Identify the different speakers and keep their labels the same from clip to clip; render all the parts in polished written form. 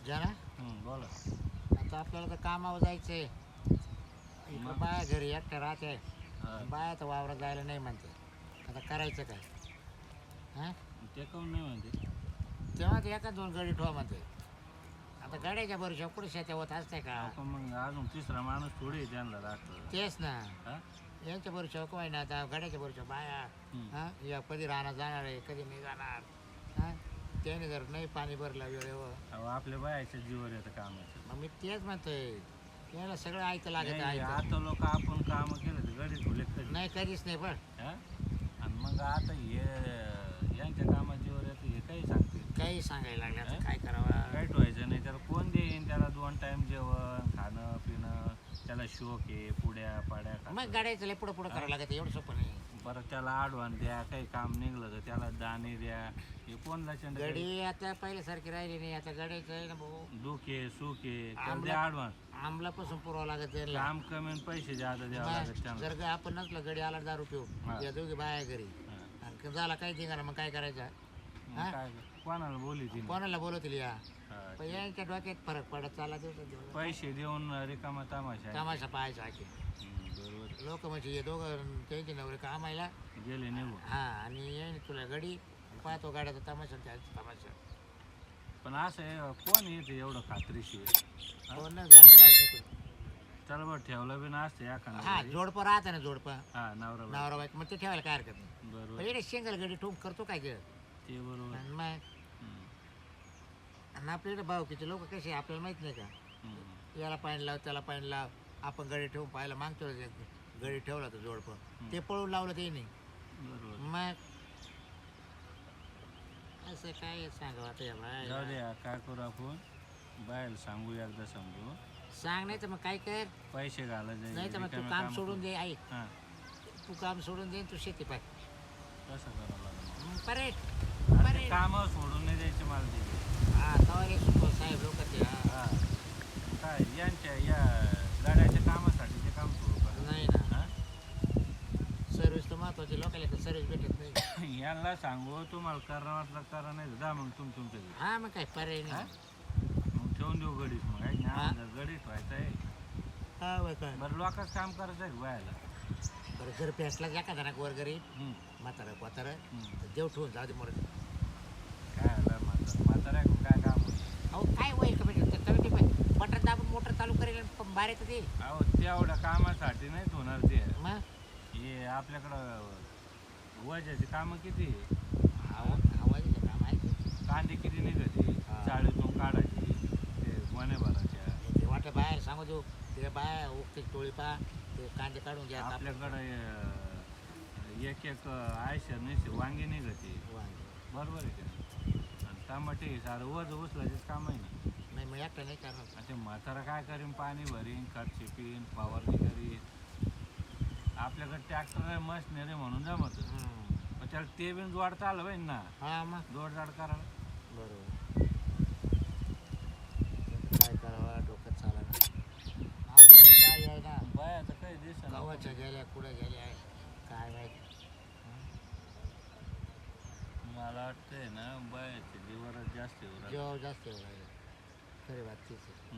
Speaker 1: घ्या ना.
Speaker 2: बोला.
Speaker 1: आता आपल्याला तर कामावर जायचंय. इकडं बाया घरी एकट्या राहते. बाया तर वावरात जायला नाही म्हणते. आता करायचं काय? हां
Speaker 2: ते काऊन नाही म्हणते?
Speaker 1: तेव्हा ते एका दोन गाडी ठेवा म्हणते. आता गाड्याच्या भरोशा कुठे शेत्या होत असते का?
Speaker 2: पण मग अजून तिसरा माणूस थोडी त्यांना राहतो.
Speaker 1: तेच ना.
Speaker 2: हा?
Speaker 1: यांच्या भरोशा काय ना आता गाड्याच्या भरोशा बाया. हां या कधी राहणार जाणार आहे कधी नाही जाणार. हां त्याने जर नाही पाणी भरलं वेळेवर
Speaker 2: अहो आपल्या बायाच्या जीवर येतं कामाचं.
Speaker 1: मग मी तेच म्हणतोय याला सगळं ऐकं लागत
Speaker 2: नाही,
Speaker 1: आहे.
Speaker 2: आता लोक आपण काम केलं तर गडी ठेवले कधी.
Speaker 1: नाही कधीच नाही पण
Speaker 2: हा? आणि मग आता हे यांच्या कामाच्या जीवर येतं हे काही सांगते.
Speaker 1: काही सांगायला लागले आता काय करावा.
Speaker 2: काही ठेवायचं नाही त्याला कोण देईन त्याला 2 टाइम जेवण खाणं पिणं त्याला शोक आहे पुड्या पाड्या
Speaker 1: मग गाड्याचं लय पुढं पुढं करावं लागत एवढं सोपं नाही.
Speaker 2: परत त्याला आडवान द्या काही काम निघलं तर त्याला दाणे द्या हे कोणला चंड
Speaker 1: गडी आता पहिल्यासारखी राहिली नाही. आता गाड्याचं आहे ना भाऊ
Speaker 2: दुखे सुखे त्याला
Speaker 1: आमला-
Speaker 2: द्या आडवान
Speaker 1: आमलापासून पुरावं लागत त्याला.
Speaker 2: काम कमी आणि पैसे जादा द्यावं लागत त्यांना.
Speaker 1: जर का आपण नसलं गडी आला दारू पिऊ
Speaker 2: हा.
Speaker 1: या दोघी बाया घरी
Speaker 2: हा.
Speaker 1: आणि झाला काही ठिकाणा मग काय करायचं.
Speaker 2: मग काय कोणाला बोली तिने
Speaker 1: कोणाला बोलवतील या
Speaker 2: हा.
Speaker 1: पण यांच्या डोक्यात फरक पडत चालला
Speaker 2: पैसे देऊन रिकामा तमाशा आहे.
Speaker 1: तमाशा पाहायचा आखी.
Speaker 2: बरोबर
Speaker 1: लोक म्हणजे हे दोघं त्यांचे नवरे कामायला
Speaker 2: गेले निघून.
Speaker 1: हा आणि येईन तुला गडी पाहतो गाड्याचा तमाशा त्याचा तमाशा.
Speaker 2: पण असं आहे, कोण येते एवढं खात्रीशीर
Speaker 1: कोण गॅरंटी बाजू.
Speaker 2: चल बरं ठेवलं बी नसतं एखादं
Speaker 1: हा जोडपं राहतं ना जोडपं
Speaker 2: हा नवरा बायको.
Speaker 1: नवरा बायको मग ते ठेवायला काय हरकत नाही. पण
Speaker 2: बरोबर
Speaker 1: इकडे सिंगल गडी ठेवून करतो काय ते.
Speaker 2: ते बरोबर.
Speaker 1: आणि मग आणि आपल्याकडे भावकीचे लोक कसे आपल्याला माहित नाही का. याला पाणी लाव त्याला पाणी लाव आपण गडी ठेवून पाहायला मागतो गडी ठेवला तर जोडपं ते पळून लावलं ते नाही.
Speaker 2: बरोबर.
Speaker 1: मग असं काय सांगावं आता या
Speaker 2: जाऊ
Speaker 1: बाय.
Speaker 2: द्या काय करू आपण बाहेर सांगू एकदा समजू
Speaker 1: सांग नाही तर मग काय कर.
Speaker 2: पैसे घालायचे
Speaker 1: नाही तर मग तू
Speaker 2: रिकामे
Speaker 1: काम
Speaker 2: कामं
Speaker 1: सोडून
Speaker 2: करू.
Speaker 1: दे ऐक.
Speaker 2: हा
Speaker 1: तू काम सोडून दे तू शेती पाय.
Speaker 2: कसं करावं लागेल
Speaker 1: परेट परेट
Speaker 2: कामं सोडून नाही द्यायचे मला तिथे.
Speaker 1: हा तवाले सुपर साहेब लोक ते
Speaker 2: हा काय यांच्या या गाड्याच्या कामासाठी ते काम सुरू करा.
Speaker 1: नाही ना
Speaker 2: हा?
Speaker 1: सर्व्हिस तर महत्वाची लोकांना तर सर्व्हिस भेटत नाही.
Speaker 2: यांना सांगू तुम्हाला करा वाटलं करा नाही जा मग तुमच्या घरी.
Speaker 1: हा मग काय पर्याय
Speaker 2: हा?
Speaker 1: नाही.
Speaker 2: मग ठेवून देऊ गडीच मग आहे ना
Speaker 1: हा?
Speaker 2: गडीत व्हायचं आहे.
Speaker 1: हा मग काय
Speaker 2: बरं लोकच काम करायचं आहे व्हायला.
Speaker 1: बरं जर पेसला जा का जरा वर घरी म्हातारं कोतारं देव ठेवून जाऊ दे मोर.
Speaker 2: काय आलं म्हातारा काय काम होईल.
Speaker 1: अहो काय होईल का म्हणजे कमिटी पण बटन दाबून मोटर चालू करेल पण बाहेर येतं ते.
Speaker 2: अहो तेवढ्या कामासाठी नाहीच होणार ते.
Speaker 1: मग
Speaker 2: हे आपल्याकडं वजाची कामं किती आहे?
Speaker 1: आवाज काम आहे
Speaker 2: कांदे किती निघते
Speaker 1: हा.
Speaker 2: चाळीतून काढायची ते मने भरायच्या.
Speaker 1: ते वाटतं बाहेर सांगू देऊ ते बाहेर उगते टोळी पा ते कांदे काढून घ्या
Speaker 2: आपल्याकडं एक एक आयशर नाही वांगी निघते बरोबर आहे का. आणि टमाटे सारं वज उचलायचेच काम आहे ना.
Speaker 1: नाही मग एकटा नाही करणार.
Speaker 2: आणि ते म्हातारा काय करीन पाणी भरीन खत शिपीन फवारणी करीन. आपल्याकडे ट्रॅक्टर आहे मशनरी म्हणून जमत पण त्याला ते बिन जोडता आलं पाहिजे ना.
Speaker 1: हा मग
Speaker 2: जोडजाड करायला
Speaker 1: बरोबर. काय करावं डोक्यात चालला आज काय आहे ना
Speaker 2: बाया तर काही दिसत
Speaker 1: गावाच्या गेल्या कुठे गेल्या काय माहिती.
Speaker 2: मला वाटतंय ना बायाचे जीवनच जास्त एवढं.
Speaker 1: जेव्हा जास्त एवढा खरी बात तीच आहे.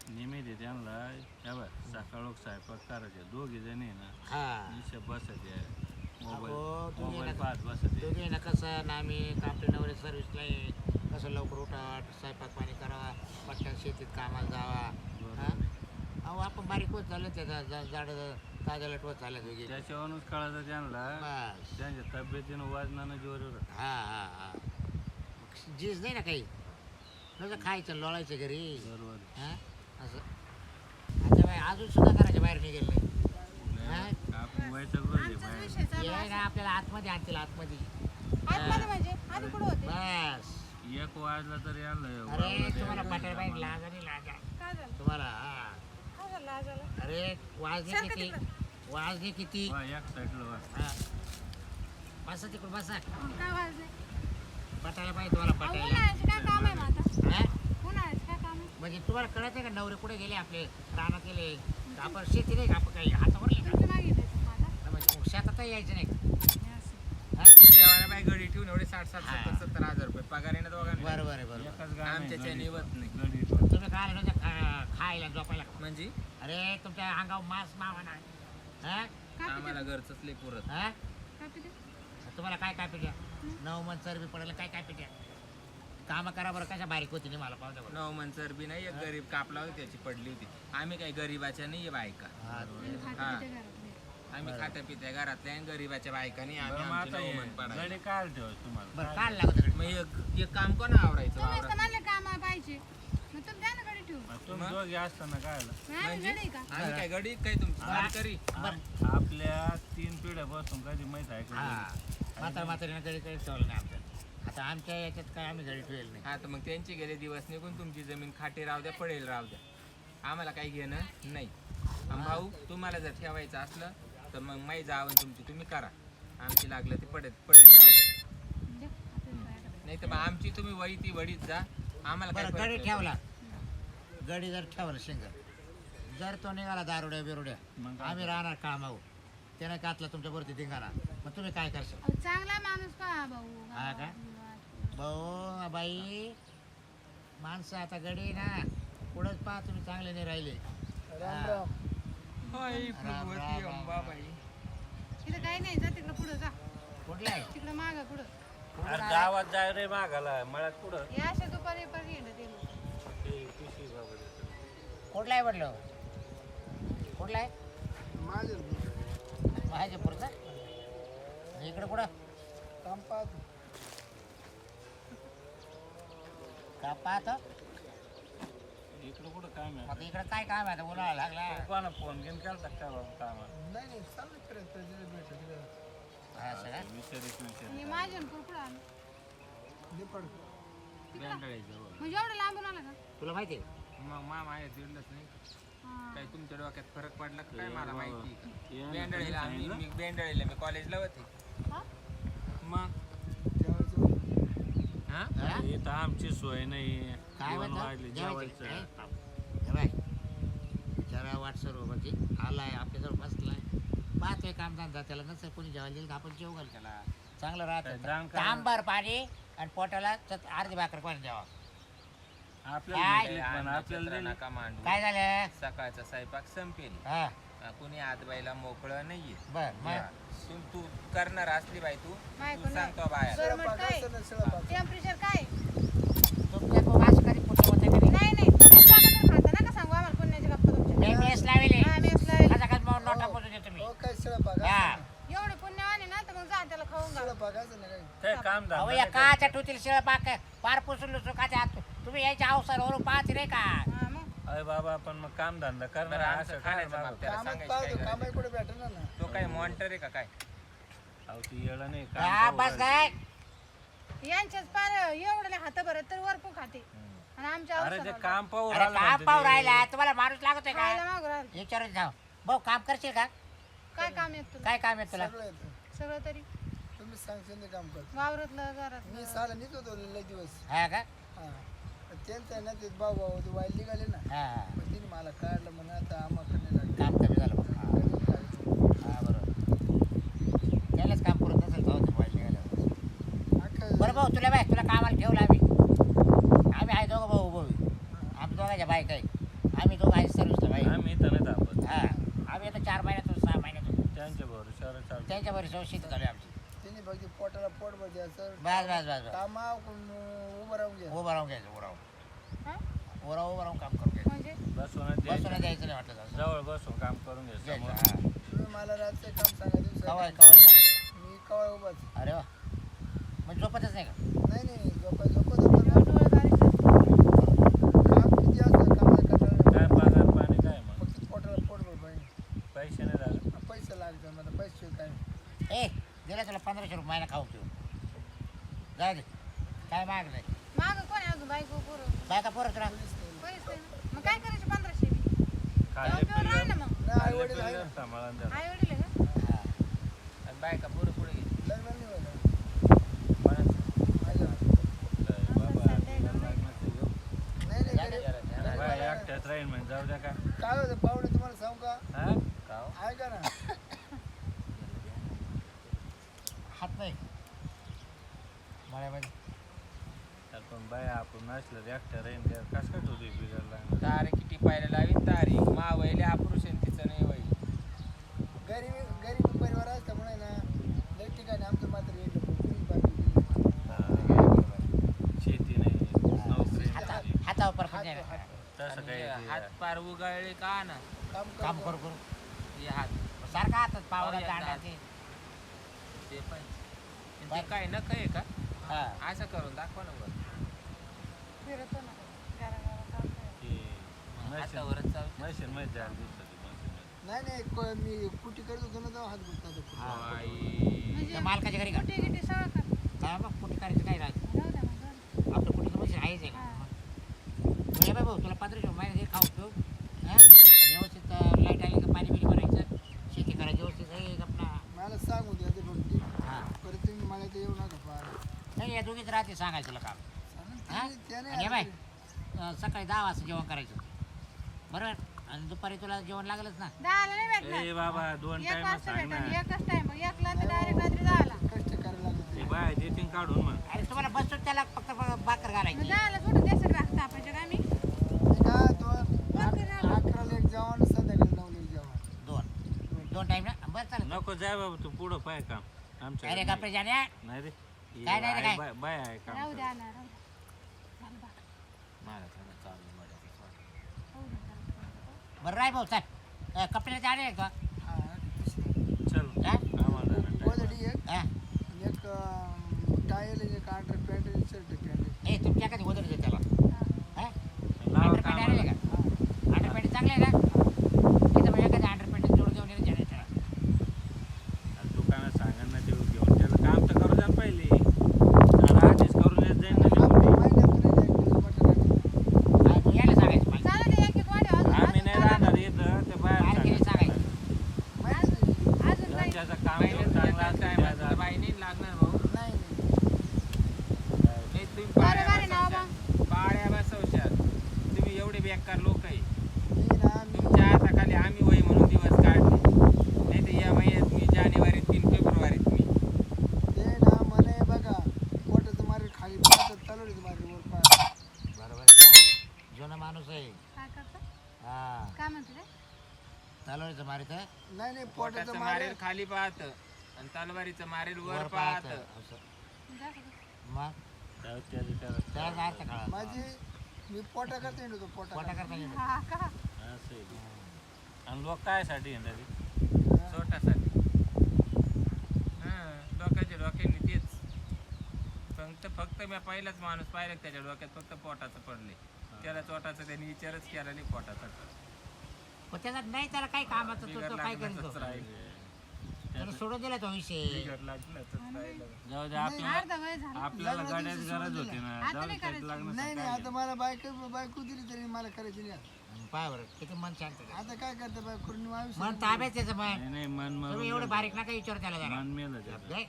Speaker 2: निमित्त आहे त्यांना त्या बघ सकाळ स्वयंपाक करायचे दोघे जण आहे ना
Speaker 1: हा
Speaker 2: निश्चय बसायचे
Speaker 1: अहो,
Speaker 2: मोबाईल
Speaker 1: तुम्ही
Speaker 2: मोबाईल
Speaker 1: नका-
Speaker 2: पाहत बसायचे.
Speaker 1: दोघे ना कसं नामी आपले नवरे सर्व्हिसला आहे कसं लवकर उठा स्वयंपाक पाणी करावा पटकन शेतीत कामाला जावा.
Speaker 2: बरोबर
Speaker 1: हा?
Speaker 2: आहे.
Speaker 1: अहो आपण बारीक होत झालं त्याचा झाड ताज्या लटवत चाललं दोघे.
Speaker 2: त्याच्यावरूनच कळायचं त्यांना
Speaker 1: बस
Speaker 2: त्यांच्या तब्येतीनं वजनानं जोर
Speaker 1: हा हा हा झीज नाही ना काही कसं खायचं लोळायचं घरी.
Speaker 2: बरोबर
Speaker 1: हा असं आता बाई अजून सुद्धा घराच्या बाहेर निघेल नाही.
Speaker 2: आपण व्हायचं पाहिजे बाहेर.
Speaker 3: विषय चालू
Speaker 1: ये
Speaker 3: आहे.
Speaker 1: ना आपल्याला आतमध्ये आणतील आतमध्ये.
Speaker 3: आतमध्ये म्हणजे आधी कुठं होते
Speaker 1: बस
Speaker 2: एक वाजला तरी आलं
Speaker 1: अरे तुम्हाला पाटील बाई लाज आणि लाजा
Speaker 3: काय झालं
Speaker 1: तुम्हाला हा.
Speaker 3: काय झालं आजाला
Speaker 1: अरे वाजले
Speaker 3: सारखं
Speaker 1: किती
Speaker 3: तिकडं.
Speaker 1: वाजले किती
Speaker 2: एक साईडला
Speaker 1: हा. बसा तिकडून बसा
Speaker 3: काय वाजले
Speaker 1: पटायला पाहिजे तुम्हाला पटायला.
Speaker 3: उन्हाळ्याचे काय काम आहे मग आता
Speaker 1: हा?
Speaker 3: उन्हाळ्याचे काय काम आहे
Speaker 1: म्हणजे तुम्हाला कळत आहे का नवरे कुठे गेले आपले रानात गेले का आपण शेती नाही का आपण काही हातावर का
Speaker 3: तुमच्या मागे येते मग आता
Speaker 1: म्हणजे मग शेतात यायचं नाही
Speaker 3: हे असं.
Speaker 1: हा?
Speaker 2: देवाला बाई गडी
Speaker 4: ठेवून एवढे 60-70 हजार रुपये पगार आहे ना दोघांना.
Speaker 1: बरोबर आहे बरोबर.
Speaker 2: एकच गाव आहे,
Speaker 4: आमच्याच्या
Speaker 2: गडी-
Speaker 4: निवत नाही.
Speaker 2: गडी.
Speaker 1: तुम्ही काय आले नव्हते खायला झोपायला?
Speaker 4: म्हणजे
Speaker 1: अरे तुमच्या अंगावर मांस मावा नाही. हा?
Speaker 3: काय
Speaker 4: आम्हाला घरचंच लय पुरत.
Speaker 1: हा?
Speaker 3: पिते?
Speaker 1: तुम्हाला काय काय पिट्या? 9 मन चरबी पडायला काय काय पिट्या? काम करा बरं, कशा बारीक होती नाही मला पाहू बरं.
Speaker 4: 9 मन चरबी नाही, एक गरीब कापला होती त्याची पडली होती. आम्ही काही गरीबाच्या नाहीये बायका.
Speaker 1: हा,
Speaker 3: तुम्ही खाते
Speaker 4: हा.
Speaker 3: पिते घरातले.
Speaker 4: आम्ही खात्या पित्या घरातल्या आणि गरीबाच्या बायका नाही. आम्ही
Speaker 2: बरं, मग
Speaker 4: आमची
Speaker 2: आता
Speaker 4: 9
Speaker 2: हे
Speaker 4: मन पडायला.
Speaker 2: गडी काय ठेव तुम्हाला
Speaker 1: बरं काढ लागत तिकडे.
Speaker 4: मग एक काम कोण आवरायचं
Speaker 3: तुम्हीच तर
Speaker 4: वावरात?
Speaker 3: म्हणले काम पाहिजे. मग तुम्ही द्या ना गडी ठेवून.
Speaker 2: मग तुम्ही
Speaker 4: मग?
Speaker 2: दोघे असताना काय आलं?
Speaker 3: मग आम्ही
Speaker 4: म्हणजे
Speaker 3: गडी का?
Speaker 4: आम्ही काय गडी काय तुमची
Speaker 1: हा.
Speaker 4: तरी
Speaker 2: आपल्या 3 पिढ्यापासून कधी माहित आहे
Speaker 1: हा
Speaker 2: का?
Speaker 1: म्हातारीनं घरी काही ठेवलं नाही आमच्या. आता आमच्या याच्यात काय आम्ही घरी ठेवलं नाही.
Speaker 4: हा तर मग त्यांचे गेले दिवस निघून तुमची जमीन खाटे राहू द्या, पडेल राहू द्या. आम्हाला काही घेणं नाही. आणि भाऊ तुम्हाला जर ठेवायचं असलं तर मग माई जावं तुमची तुम्ही करा. आमची लागलं ते पडेल राहू द्या.
Speaker 3: द्या. आपल्याला काय करायचं?
Speaker 4: नाही तर मग आमची तुम्ही वळीती वडीत जा. आम्हाला काय
Speaker 1: बरं
Speaker 4: फरक
Speaker 1: गडी
Speaker 4: नाही
Speaker 1: ठेवला, गडी जर ठेवला शिंगर, जर तो निघाला दारुड्या बिरुड्या,
Speaker 2: मग काय?
Speaker 1: आम्ही राहणार कामाऊ. त्याने कातला तुमच्या वरती धिंगाणा, मग तुम्ही काय करशाल?
Speaker 3: अहो, चांगला माणूस पहा भाऊ.
Speaker 1: हा का? भाऊ बाई माणसं आता गडी ना पुढंच पहा, तुम्ही चांगले नाही राहिले. हा.
Speaker 4: हाय,
Speaker 1: राम,
Speaker 4: भगवती
Speaker 1: राम,
Speaker 4: अंबाबाई.
Speaker 3: तिथं काही नाही, जा तिकडं पुढं जा.
Speaker 1: कुठला आहे?
Speaker 3: तिकडं मागं पुढं.
Speaker 2: अरे गावात जाय रे मागाला मळ्यात कुठं
Speaker 3: या अशा दुपारी पर्यंत येणं ते लोक.
Speaker 2: ते पिशवी बाबा देतो.
Speaker 1: कुठला आहे म्हटलं? कुठला आहे? महाजपूरचा. इकडं कुठं का पाहतो?
Speaker 2: इकडं कुठं काम आहे?
Speaker 1: मग इकडं काय काम आहे? आता उन्हाळा लागला.
Speaker 2: कोणा फोन घेऊन केलता काय बाबा कामाला?
Speaker 1: हा सगळं
Speaker 2: विचारित
Speaker 3: आणि माझ्या कुठं आलं?
Speaker 4: बेंडळीजवळ.
Speaker 3: म्हणजे एवढं लांबून आलं का?
Speaker 1: तुला माहिती आहे?
Speaker 4: मग मामा आहे दिडलंच नाही.
Speaker 3: हा.
Speaker 4: काही तुमच्या डोक्यात फरक पडला का काय मला माहिती आहे का?
Speaker 2: ये ना,
Speaker 4: बेंडळीला
Speaker 2: कोणी
Speaker 4: मी बेंडळीला मी कॉलेजला होते.
Speaker 3: हा?
Speaker 4: मग हा
Speaker 1: हा?
Speaker 2: इथं आमची सोय नाही.
Speaker 1: काय
Speaker 2: जेवण
Speaker 1: म्हणतो?
Speaker 2: वाढले
Speaker 1: जेवायचं?
Speaker 2: जेवायचं.
Speaker 1: हे बाय, जरा वाट सर्व म्हणजे आलाय आपल्याजवळ बसलाय, पाहतोय कामधंदा, त्याला नसेल कोणी जेवायला दिलं का आपण जेव घाल त्याला, चांगलं
Speaker 2: काय
Speaker 1: राहतं.
Speaker 2: दान करा.
Speaker 1: तांबर पाणी आणि पोटाला अर्धी भाकर कोणी द्यावा.
Speaker 2: आपल्याला
Speaker 1: काय?
Speaker 2: भेटले पण आपल्याला दिले.
Speaker 4: नका मांडू.
Speaker 1: काय झालं?
Speaker 4: सकाळचा स्वयंपाक संपेल.
Speaker 1: हा
Speaker 4: कोणी आजबाईला मोकळं नाहीये.
Speaker 1: बर मग
Speaker 4: तू करणार असली बाई तू
Speaker 3: मायको
Speaker 4: सांगतो बाया.
Speaker 3: गरमट काय? टेम्परेचर काय?
Speaker 1: तुमच्या तो वास कधी पुढे होते कधी
Speaker 3: नाही नाही, तुम्ही स्वागत खाता नका सांगू आम्हाला पुण्याची गप्पा तुमच्या.
Speaker 1: मी मेस लावेले
Speaker 3: हा, मेस लावेल.
Speaker 1: कसा कसा मग नोटा पोचू देतो मी. हा
Speaker 3: एवढे पुण्यवान आहे ना, तर मग जा त्याला खाऊन घाल.
Speaker 2: काय काम
Speaker 1: अहो
Speaker 2: धंदा
Speaker 1: या
Speaker 2: नाही
Speaker 1: काच्या टुतील शिळ पाक पार पुसून सुखाच्या हात तुम्ही यायच्या अवसरावरून पाहते रे का?
Speaker 3: हा, मग
Speaker 2: का? अरे बाबा पण मग काम धंदा करणार
Speaker 4: बरं,
Speaker 2: असं
Speaker 4: आमचं
Speaker 2: काय
Speaker 4: खाण्याचं
Speaker 2: मागं?
Speaker 4: बाप त्याला सांगायची काय गरज आहे? तो काय मॉनिटर आहे का काय?
Speaker 2: अहो ती येडं नाही
Speaker 1: हा
Speaker 2: काम
Speaker 1: बस काय
Speaker 3: यांच्याच पार एवढे हात भरत तर वरपून खाते. आणि आमच्या
Speaker 2: अरे ते
Speaker 3: अवसराला
Speaker 2: काम पाहू
Speaker 1: अरे
Speaker 2: राहिलं
Speaker 1: काम
Speaker 2: म्हणते
Speaker 1: पाहू
Speaker 2: ते.
Speaker 1: राहिला तुम्हाला माणूस लागतोय का?
Speaker 3: खायला मागू राहिलं.
Speaker 1: विचारून जाऊ भाऊ काम करशील का?
Speaker 3: काय काम येत तुला?
Speaker 1: काय काम आहे तुला?
Speaker 3: सगळं तरी
Speaker 5: तुम्ही सांगशील ते काम कर
Speaker 3: वावरातलं
Speaker 5: मी
Speaker 3: घरातलं.
Speaker 5: साला निघत होतो लय दिवस
Speaker 1: हा का?
Speaker 5: हा त्यांचं आहे ना ते भाऊ भाऊ ते वाईल निघाले ना
Speaker 1: हा
Speaker 5: मग तिने मला काढलं म्हणून आता आम्हाला लागले
Speaker 1: काम कमी झालं बघ. हा बरोबर त्यालाच काम करत नसेल जाऊ दे पाहिजे गेल्यावर. बरं भाऊ तुला बाय तुला कामाला ठेवलं आम्ही आहे दोघं भाऊ भाऊ आम्ही दोघांच्या बाईक आहे आम्ही दोघं आहे सर्विसला बाई.
Speaker 2: आम्ही इथं नाही थांबत.
Speaker 1: हा आम्ही आता 4 महिन्यातून 6 महिन्यातून
Speaker 2: त्यांच्या भरोशावर चालतं.
Speaker 1: त्यांच्या बरी शेती चालू आहे आमची.
Speaker 5: तिने फक्त पोटाला पोट द्यायचं
Speaker 1: बस बस बस बस
Speaker 5: कामा उभं राहून घ्या
Speaker 1: उभं राहून घ्यायचं उभं राहून
Speaker 3: हा?
Speaker 1: उभं राहून काम करून घ्यायचं.
Speaker 3: म्हणजे
Speaker 2: बसूनच
Speaker 1: बसून
Speaker 2: द्यायचं.
Speaker 1: द्यायचं नाही वाटलं तसं.
Speaker 2: जवळ बसून काम करून घ्यायचं
Speaker 1: घ्यायचं
Speaker 2: समोर.
Speaker 1: हा
Speaker 5: तुम्ही मला रातचं काम सांगा
Speaker 1: कवाय
Speaker 5: दिवसा
Speaker 1: कवाय सांगायचं.
Speaker 5: मी कवाय उभाच
Speaker 1: अरे वा म्हणजे झोपतच नाही का?
Speaker 5: नाही नाही झोपत होतो
Speaker 3: एवढं डोळे बारीक झाले.
Speaker 5: काम किती असतं कामाला कंटाळा
Speaker 2: काय पगार पाणी काय मग
Speaker 5: फक्त पोटाला पोट भर पाहिजे
Speaker 2: पैसे नाही झाले.
Speaker 5: पैसे लागतात मला पैसे काय
Speaker 1: ए दिला तुला 1500 रुपये महिना खाऊ ठेवू जाऊ दे काय मागलंय
Speaker 3: मागं कोण आहे अजून बायको पोरं?
Speaker 1: बायका पोरं तुला
Speaker 3: कोणीच नाही ना. मग काय करायचे 1500 बी?
Speaker 2: खाल्ले
Speaker 3: जेवण पिऊन राहा
Speaker 2: पिल्ले
Speaker 3: ना मग.
Speaker 5: नाही आई
Speaker 2: खाल्ले
Speaker 5: वडील आहे
Speaker 2: पिल्ले
Speaker 5: ना
Speaker 2: सांभाळून द्या.
Speaker 3: आई वडील आहे का?
Speaker 1: हा.
Speaker 4: आणि बायका पुढे पुढे गेली.
Speaker 5: लग्न नाही होत
Speaker 4: कोणाचं?
Speaker 5: माझ्या
Speaker 2: बाबा लग्नाचं घेऊ.
Speaker 5: नाही नाही घरी-
Speaker 4: जरा ध्यानात
Speaker 2: बाय
Speaker 4: ठेवा.
Speaker 2: एकट्यात राहील म्हणजे जाऊ द्या का?
Speaker 5: काय होतं पाहुणे तुम्हाला सांगू का
Speaker 2: हा?
Speaker 4: का हो?
Speaker 5: ऐका ना
Speaker 1: हात नाही मळ्यामध्ये
Speaker 2: तर पण बाय आपण नसलं एकट्या राहीन त्या कसं काय तुझी बिघडला
Speaker 4: तारे किती पाहायला लावीन तारी मावले ऑपरेशन तिचं नाही होईल.
Speaker 5: गरीब परिवार असल्यामुळे ना लई ठिकाणी आमचं मात्र येतं
Speaker 2: शेती नाही नोकरी नाही.
Speaker 1: हातावर परफेक्ट नाही ना.
Speaker 2: तसं काही
Speaker 4: आणि
Speaker 2: ते-
Speaker 4: हात पार उगाळले का ना
Speaker 1: काम करू करू
Speaker 4: हे हात
Speaker 1: सारखा हातात पावडा
Speaker 4: पावडा
Speaker 1: दांडाचे
Speaker 4: ते पण ते काय नख आहे का
Speaker 1: हा
Speaker 4: असं करून दाखवा ना बरं.
Speaker 3: फिरतो ना घराघरा चालतंय.
Speaker 2: ते
Speaker 4: हातावरच चालतं.
Speaker 2: मशीन मध्ये जायला दिसतं ते मशीन
Speaker 5: नाही मी कुटी करत होतो ना तेव्हा हात गुंतला
Speaker 4: आई.
Speaker 3: म्हणजे
Speaker 1: त्या मालकाच्या घरी का
Speaker 3: कुठे गिटी सगळं कर
Speaker 1: हा मग कुठे करायचं काय राहतं
Speaker 3: जाऊ द्या मग, जाऊ द्या.
Speaker 1: आपलं कुठे मशीन आहेच आहे
Speaker 3: हा.
Speaker 1: म्हणजे बाय भाऊ तुला 1500 महिने खाऊ ठेव हा व्यवस्थित लाईट आली का पाणी बिणी भरायचं शेती करायची व्यवस्थित आहे आपला
Speaker 5: मला सांगू द्या ते फक्त
Speaker 1: हा
Speaker 5: परत तुम्ही मला ते येऊ नका फार
Speaker 1: नाही या दोघीच राहते सांगायचं तुला काम हा?
Speaker 5: त्याने
Speaker 1: आणि हे बाय सकाळी 10 वाजता जेवण करायचं बरोबर आणि दुपारी तुला जेवण लागलंच ना
Speaker 3: दहाला नाही भेटणार
Speaker 2: ए बाबा 2
Speaker 3: एक
Speaker 2: टाइम
Speaker 3: वाजता
Speaker 2: सांग ना
Speaker 3: भेटणार एकच टाइम एकला तर डायरेक्ट रात्री दहाला
Speaker 5: कष्ट करायला लागत
Speaker 2: ते बाय देतील काढून मग
Speaker 1: अरे तुम्हाला बसून त्याला फक्त भाकर
Speaker 3: मग
Speaker 1: घालायची
Speaker 3: दहाला सोडून द्यायचं राहत तापायचं का आम्ही
Speaker 5: का तो 11ला एक जेवण संध्याकाळी 9ला एक जेवण
Speaker 1: दोन टाइम ना बरं चालेल
Speaker 2: नको जाय बाबा तू पुढं पाय काम आमच्या
Speaker 1: अरे कपडे जाण्या
Speaker 2: नाही रे
Speaker 1: काय नाही रे, काय?
Speaker 2: बाय आहे काम
Speaker 3: राहू
Speaker 2: कर.
Speaker 3: द्या ना राहू द्या. झालं बा.
Speaker 1: मला थोडं चालू आहे माझ्या.
Speaker 3: राहू द्या, राहू द्या.
Speaker 1: बरं राय भाऊ चल कपडे जाणे आहे का
Speaker 5: हा
Speaker 2: चल
Speaker 1: हा?
Speaker 2: आम्हाला जाणं time
Speaker 5: गोदडी एक
Speaker 1: हा?
Speaker 5: आणि एक टायल एक अंडर पॅन्ट शर्ट पॅन्ट
Speaker 1: ए तुमच्या कधी वजन देते त्याला
Speaker 3: हा.
Speaker 1: हा
Speaker 2: लावा
Speaker 1: अंडरपॅन्ट आहे
Speaker 2: कामाला.
Speaker 1: का अंडरपॅन्ट चांगले आहे ना तिथं मग एखाद्या अंडरपॅन्ट जोड घेऊन येणं जाणे त्याला
Speaker 2: आणि दुकानात सांगा ना ते घेऊन त्याला काम तर करू द्या पहिले त्याला आधीच करून येत जाईल ना निघून ते.
Speaker 5: महिन्यातून एक दिवस मटण आणलं.
Speaker 1: हा, मग यायला सांगायचं मला
Speaker 3: चालेल ते एक वाढ अजून
Speaker 2: आम्ही नाही
Speaker 3: अजून
Speaker 2: राहणार इथं ते बाहेर
Speaker 1: बाहेर गेले
Speaker 2: सांगा.
Speaker 1: सांगायचं
Speaker 3: अजून काही
Speaker 2: ज्याचं काम
Speaker 4: पहिल्या
Speaker 2: घेऊन चांगला
Speaker 4: टायमाला
Speaker 2: असेल
Speaker 4: टायमाला
Speaker 2: त्याचा-
Speaker 4: बाई नाही लागणार भाऊ.
Speaker 5: नाही
Speaker 4: नाही तुम्ही
Speaker 3: बरोबर आहे ना
Speaker 4: पाळ्या बसवशाल तुम्ही एवढे बेकार लोक आहे
Speaker 5: मी ना मी
Speaker 4: तुमच्या हाताखाली आम्ही वय म्हणून दिवस काढले नाही तर या महिन्यात मी जानेवारी 3 फेब्रुवारीत मी
Speaker 5: ते ना म्हणे बघा पोटाचं मारे खाली पाहत तलवारीचं मारे वर पाहत
Speaker 1: बरोबर का जुना माणूस आहे
Speaker 3: काय करतो
Speaker 1: हा
Speaker 3: काय म्हणते ते
Speaker 1: तलवारीचं मारित
Speaker 5: नाही नाही
Speaker 4: पोटाचं
Speaker 5: पोटाचं मारे
Speaker 4: मारेल खाली पाहत आणि तलवारीचं मारेल वर
Speaker 1: पाहत
Speaker 4: पाहत
Speaker 1: असं
Speaker 3: जा सगळं.
Speaker 1: मग त्याला अर्थ काळा
Speaker 5: माझी मी पोटा करता येतो पोटा
Speaker 1: पोटा करता येईल
Speaker 3: हा का
Speaker 2: असं आहे ते. आणि लोक काय साठी येणार रे?
Speaker 4: छोटासाठी डोक्याच्या डोक्याने तेच फक्त मी पहिलाच माणूस पाहिला की त्याच्या डोक्यात फक्त पोटाचं पडले त्याला छोटाचं त्यांनी विचारच केला नाही पोटाचा
Speaker 1: पण त्याचा नाही त्याला काही कामाचं तो
Speaker 4: बिगर
Speaker 1: तो काय
Speaker 4: लागण्याचंच
Speaker 1: करतो
Speaker 4: राहिलं.
Speaker 1: त्याला सोडून दिला तो विषय
Speaker 4: बिगर लागण्याचंच राहिलं.
Speaker 2: जाऊ दे आपल्याला
Speaker 3: अर्धा वय झालं
Speaker 2: आपल्याला गाड्याची गरज होती ना
Speaker 3: आता
Speaker 2: जाऊ दे
Speaker 3: नाही
Speaker 2: त्यात
Speaker 3: करायचं.
Speaker 2: लागणं
Speaker 5: नाही नाही
Speaker 2: काय
Speaker 5: आता मला बायको दिली तरी मला करायची नाही
Speaker 1: पाय बरं किती मन शांत आहे.
Speaker 5: आता काय करता बायको
Speaker 1: मन ताब्यात त्याचं मन
Speaker 2: नाही नाही मन
Speaker 1: तुम्ही
Speaker 2: मरून
Speaker 1: एवढे
Speaker 2: गेलं.
Speaker 1: बारीक नका विचार त्याला जरा
Speaker 2: मन मेलं त्याचं.
Speaker 1: काय?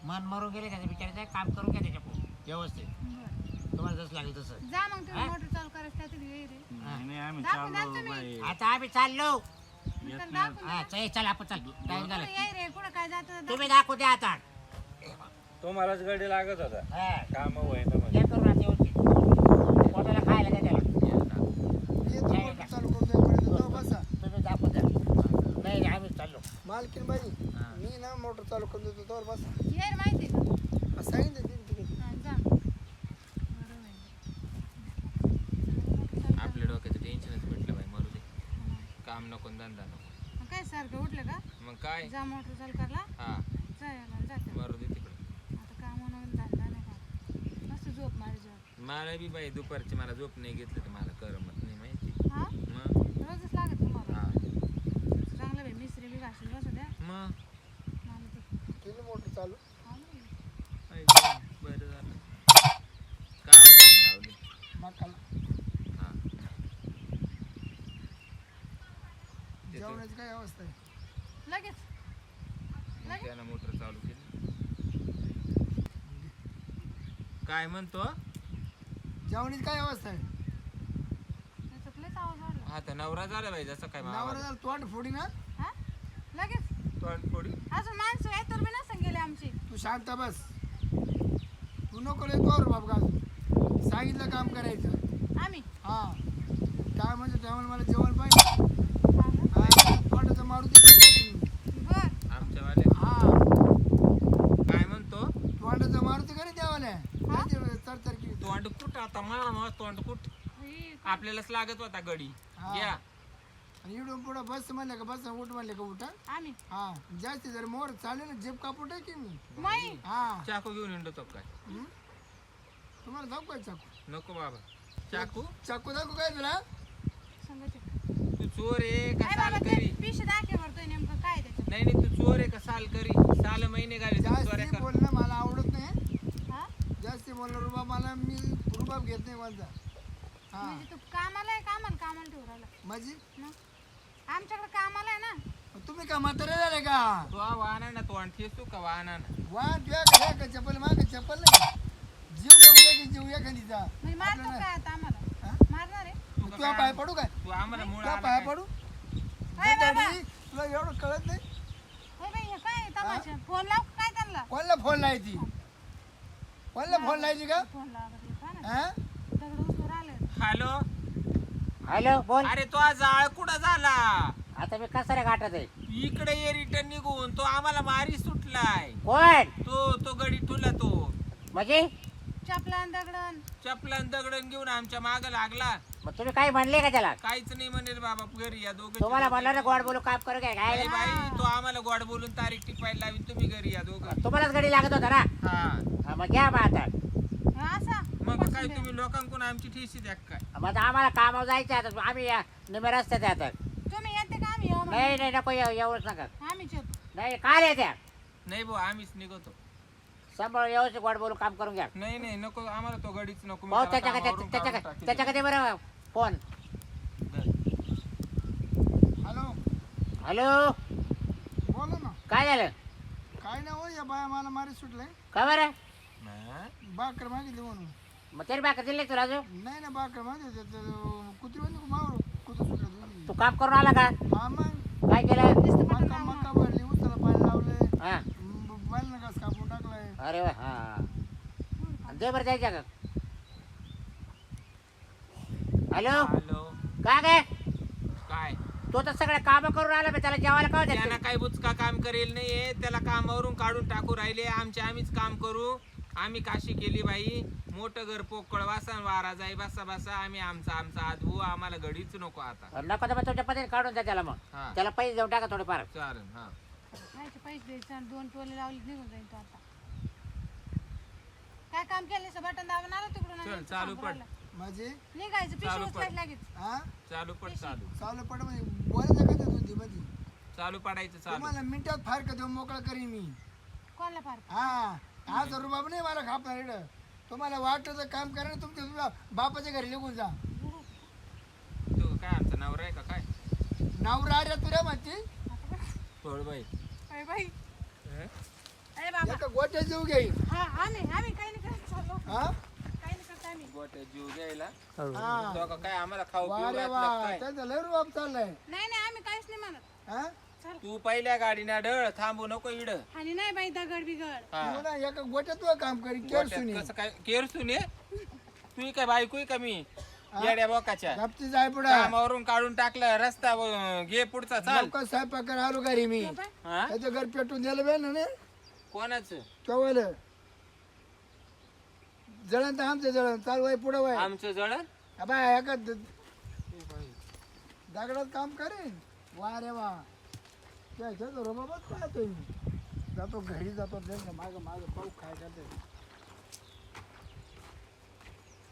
Speaker 1: मन मरून गेले त्याचं विचारायचं काम करून घ्या त्याच्या पुढे व्यवस्थित
Speaker 3: बरं.
Speaker 1: तुम्हाला जसं लागेल तसं
Speaker 3: जा मग तुम्ही
Speaker 1: हा?
Speaker 3: मोटर चालू करायचं त्यातून ये रे
Speaker 2: नाही नाही, आम्ही
Speaker 3: दाखवून द्या
Speaker 2: चाललो
Speaker 3: तुम्ही.
Speaker 2: बाई
Speaker 1: आता आम्ही चाललो
Speaker 2: येत
Speaker 3: तर
Speaker 2: नाही.
Speaker 3: दाखवून
Speaker 1: हा चल आपण चाल टाइम झालं
Speaker 3: कुठं ये रे कुठं काय जातं
Speaker 1: तुम्ही दाखवू द्या आता
Speaker 2: तुम्हालाच गाडी लागत होता
Speaker 1: हा
Speaker 2: काम होय ना म्हणजे
Speaker 1: हे करू आता व्यवस्थित पोटाला खायला द्या त्याला
Speaker 5: चालू करून द्या तो बसा
Speaker 1: तुम्ही दाखवू द्या नाही नाही, आम्ही चाललो
Speaker 5: मालकीन बाई मी ना मोटर चालू करून देतो तोवर बसा
Speaker 3: ये रे माहिती का
Speaker 5: सांगितलं तिने
Speaker 3: हा, जा बरोबर आहे.
Speaker 4: आपल्या डोक्याचं टेन्शनच भेटलं बाई मरू दे काम नको न धंदा नको
Speaker 3: मग काय सारखं उठलं का
Speaker 4: मग काय
Speaker 3: जा मोटर चालू करला
Speaker 4: हा
Speaker 3: जा याला जाते
Speaker 4: मरू दे तिकडे
Speaker 3: आता काम नवीन धंदा नाही का मस्त झोप मारी झोप
Speaker 4: मला बी बाई दुपारची मला झोप नाही घेतलं तर मला करमत नाही माहिती
Speaker 3: हा
Speaker 4: मग
Speaker 3: रोजच लागत तुम्हाला
Speaker 4: हा
Speaker 3: चांगलं बाई मिस्त्री बी घासून बसू द्या
Speaker 4: मग
Speaker 3: मला ते
Speaker 5: केली मोटर चालू
Speaker 3: आलं.
Speaker 4: आई गं, बरं झालं काय होतं लावली
Speaker 5: मकाला
Speaker 4: हा ते
Speaker 5: जेवणाची काय अवस्था आहे
Speaker 3: लगेच लगेच
Speaker 4: त्यानं मोटर चालू केली काय म्हणतो
Speaker 5: जेवणाची काय अवस्था आहे
Speaker 3: त्याचं लयच आवाज वाढला
Speaker 4: हा तर नवरा झाला बाई जसं काय
Speaker 5: नवरा
Speaker 4: मावा
Speaker 5: झाला तोंड फोडी ना
Speaker 3: हा लगेच
Speaker 4: तोंड फोडी
Speaker 3: अजून माणसं आहे तर बी नसन गेले आमची
Speaker 5: तू शांत बस तू नको लय तोर बाप का सांगितलं काम करायचं
Speaker 3: आम्ही
Speaker 5: हा काय म्हणतो त्यामुळे मला जेवण पाहिजे
Speaker 3: हा ना?
Speaker 5: हा, पोटाचं मारुती करतो
Speaker 3: बर
Speaker 4: आमच्यावाले
Speaker 5: हा
Speaker 4: काय म्हणतो
Speaker 5: पोटाचं मारुती करे द्यावाले तर की
Speaker 4: तोंड कुठ आता मला तोंड कुठ
Speaker 3: ही
Speaker 4: आपल्यालाच लागत होता गडी
Speaker 5: हा.
Speaker 4: घ्या
Speaker 5: आणि इकडून पुढं बस म्हणलं का बस उठ म्हणले का उठा
Speaker 3: आम्ही
Speaker 5: हा जास्ती जर मोर चालेल ना जेब कापूट आहे की मी
Speaker 3: माई
Speaker 5: हा
Speaker 4: चाकू घेऊन येतो काय
Speaker 5: हं? तुम्हाला दाखव काय चाकू
Speaker 4: नको बाबा चाकू
Speaker 5: चाकू दाखवू काय तुला
Speaker 3: सांगायचे
Speaker 4: तू चोर आहे का
Speaker 3: काय
Speaker 4: साल
Speaker 3: बाबा ते
Speaker 4: करी
Speaker 3: पिशे दाखे भरतोय नेमकं काय त्याच्यात
Speaker 4: नाही नाही तू चोर आहे का साल करी साल महिने घाली तू चोऱ्या
Speaker 5: जास्ती
Speaker 4: कर
Speaker 5: बोलणं मला आवडत नाही
Speaker 3: हा
Speaker 5: जास्ती बोलणं रुबाब मला मी रुबाब घेत नाही माझा हा
Speaker 3: म्हणजे तू कामाला आहे कामाला ठेवू राहिला
Speaker 5: माझी
Speaker 3: मग आमच्याकडे कामाला आहे ना
Speaker 5: तुम्ही का म्हातारे झाले का
Speaker 4: तू वाहना ना तोंड ठेचू का वाहना ना
Speaker 5: वा तुझ्या घ्या का चप्पल माग चप्पल नाही जीव देऊन टाकी जीव एखादीचा
Speaker 3: म्हणजे मारतो काय आता आम्हाला
Speaker 5: हा?
Speaker 3: मारणार आहे
Speaker 4: तू
Speaker 5: तुझ्या पाय पडू काय
Speaker 4: तू आम्हाला मुळ
Speaker 5: तुझ्या
Speaker 4: आला
Speaker 5: पाय
Speaker 4: काय?
Speaker 5: पडू
Speaker 3: अय बाबा.
Speaker 5: गदाडी, तुला एवढं कळत नाही
Speaker 3: होय बाई हे काय तमाशा फोन लाव काय त्यांना
Speaker 5: कोणाला फोन लावायची कोणाला फोन लावायची का
Speaker 3: फोन लावा का ना
Speaker 5: हा
Speaker 3: दगड उचलून आले
Speaker 4: हॅलो
Speaker 1: हॅलो बोल
Speaker 4: अरे तो आज जाळ कुठं झाला
Speaker 1: आता मी कसा गाठत आहे
Speaker 4: इकडे ये रिटर्न निघून तो आम्हाला मारी सुटलाय
Speaker 1: कोण
Speaker 4: तो गडी तुला तो
Speaker 1: म्हणजे
Speaker 3: चपलान दगडन
Speaker 4: चपलान दगडन घेऊन आमच्या माग लागला
Speaker 1: मग तुम्ही काही म्हणले का त्याला
Speaker 4: काहीच नाही म्हणेल बाबा घरी या दोघं
Speaker 1: तुम्हाला म्हणलं ना गोड बोलू काम करू काय काय
Speaker 4: बाई तो आम्हाला गोड बोलून तारीख टिपायला लावी तुम्ही घरी या दोघं
Speaker 1: तुम्हालाच गडी लागत होता ना
Speaker 4: हा
Speaker 1: हा, मग घ्या मग आता
Speaker 3: हा असा
Speaker 4: मग काय तुम्ही लोकांकडून आमची ठेशी द्या काय
Speaker 1: मग आता आम्हाला कामावर जायचं आहे आता आम्ही निम्या रस्त्यात आहे आता
Speaker 3: तुम्ही येते का आम्ही येऊ मग?
Speaker 1: नाही नाही नको एवढंच नका
Speaker 3: आम्हीच येतो
Speaker 1: नाही काय रे त्या
Speaker 4: नाही भाऊ आम्हीच निघतो
Speaker 1: सांभाळ व्यवस्थित गोड बोलू काम करून घ्या
Speaker 4: नाही नाही नको आम्हाला तो गडीच नको मी
Speaker 1: भाऊ
Speaker 4: त्याला
Speaker 1: त्याच्या
Speaker 4: कामावरून काढून टाकीन.
Speaker 1: त्याच्याकडे बरं फोन
Speaker 5: हॅलो
Speaker 1: हॅलो
Speaker 5: बोला ना
Speaker 1: काय झालं
Speaker 5: काय ना हो या बाया मला मारी सुटलंय
Speaker 1: का बरं
Speaker 4: हा?
Speaker 5: बाकर मागितली म्हणून
Speaker 1: मग तरी बाका दिले तुला अजून
Speaker 5: नाही ना बाकर मागितली कुत्री म्हणजे मावर कुत्र सुटलं तुम्ही
Speaker 1: तू काम करून आला का
Speaker 5: हा मग
Speaker 1: काय केलं
Speaker 5: मका मका भरली उसाला पाणी लावले
Speaker 1: हा
Speaker 5: बैल नकास कापून टाकलाय
Speaker 1: अरे वा हा आणि दे बरं जायचं का हॅलो
Speaker 4: हॅलो
Speaker 1: काय काय
Speaker 4: काय
Speaker 1: तो तर सगळे काम करून आला मग त्याला जेवायला का
Speaker 4: त्याला
Speaker 1: द्यायचं
Speaker 4: काही बुचका काम करेल नाहीये त्याला कामावरून काढून टाकू राहिले आम्हीच काम करू आम्ही काशी केली बाई मोठं घर पोकळ वासा वारा जाई बसा बसा आम्ही आमचा आधवू आम्हाला घडीच नको आता
Speaker 1: नको तर मग तुमच्या पद्धतीने काढून द्या त्याला मग
Speaker 4: हा
Speaker 1: त्याला पैसे देऊन टाका थोडेफार
Speaker 4: चालेल हा
Speaker 3: माहिती पैसे द्यायचे आणि 2 टोले लावले निघून जाईल तो आता काय काम केलं बटन दाबून आलं तिकडून आणि
Speaker 4: चल, चालू
Speaker 3: काम
Speaker 4: पड.
Speaker 3: करायला.
Speaker 5: माझे
Speaker 3: निघायचं पिशवी
Speaker 4: चालू पड.
Speaker 3: उचलायची लागेच
Speaker 5: हा
Speaker 4: चालू पड चालू
Speaker 5: चालू पड म्हणजे बोलायचं का होती मध्ये
Speaker 4: चालू पडायचं चालू
Speaker 5: तुम्हाला मिनिटात फार का देऊन मोकळा करीन मी
Speaker 3: कोणला फार
Speaker 5: हा रुबाब नाही मला खापणार इकडं तुम्हाला वाटतं काम करा ना तुमच्या तुझ्या बापाच्या घरी निघून जा
Speaker 4: तू काय आमचं नवरा आहे का काय
Speaker 5: नवरा रे तुला म्हणते
Speaker 4: थोड बाई
Speaker 3: अरे बाई अरे बाबा
Speaker 5: एका गोट्या जीव घेईल
Speaker 3: हा आम्ही काही नाही करत चाललो
Speaker 5: हा
Speaker 3: काही नाही करत आम्ही
Speaker 4: गोट्या जीव द्यायला
Speaker 5: हा
Speaker 4: तो का काय आम्हाला खाऊ
Speaker 5: वा
Speaker 4: पिऊ
Speaker 5: रे
Speaker 4: घातलं
Speaker 5: वा
Speaker 4: काय
Speaker 5: त्यांचा लय रुबाब चाललाय
Speaker 3: नाही आम्ही काहीच नाही म्हणत
Speaker 5: हा
Speaker 4: तू पहिल्या गाडीना ढळ थांबू नको इड
Speaker 3: आणि नाही बाई दगड बिगड
Speaker 5: तू ना एका गोट्यात तू काम करी केर सुनी
Speaker 4: कसं काय केर सुने तू काय बायको का मी येड्या बोकाच्या
Speaker 5: गपची जाय पुढे
Speaker 4: कामावरून काढून टाकलं रस्ता घे पुढचा चाल
Speaker 5: लोक स्वयंपाक आलो घरी मी
Speaker 4: हा
Speaker 5: त्याचं घर पेटून दिलं बे ना
Speaker 4: कोणाच
Speaker 5: केवळ जळण तर आमचं जळण चाल वय पुढे वय
Speaker 4: आमचं जळण
Speaker 5: अबा एका दगडात काम करेन वा रे वा त्याच्यात रोबाबच पाहतोय मी जातो घरी जातो माग माग पाऊस काय करते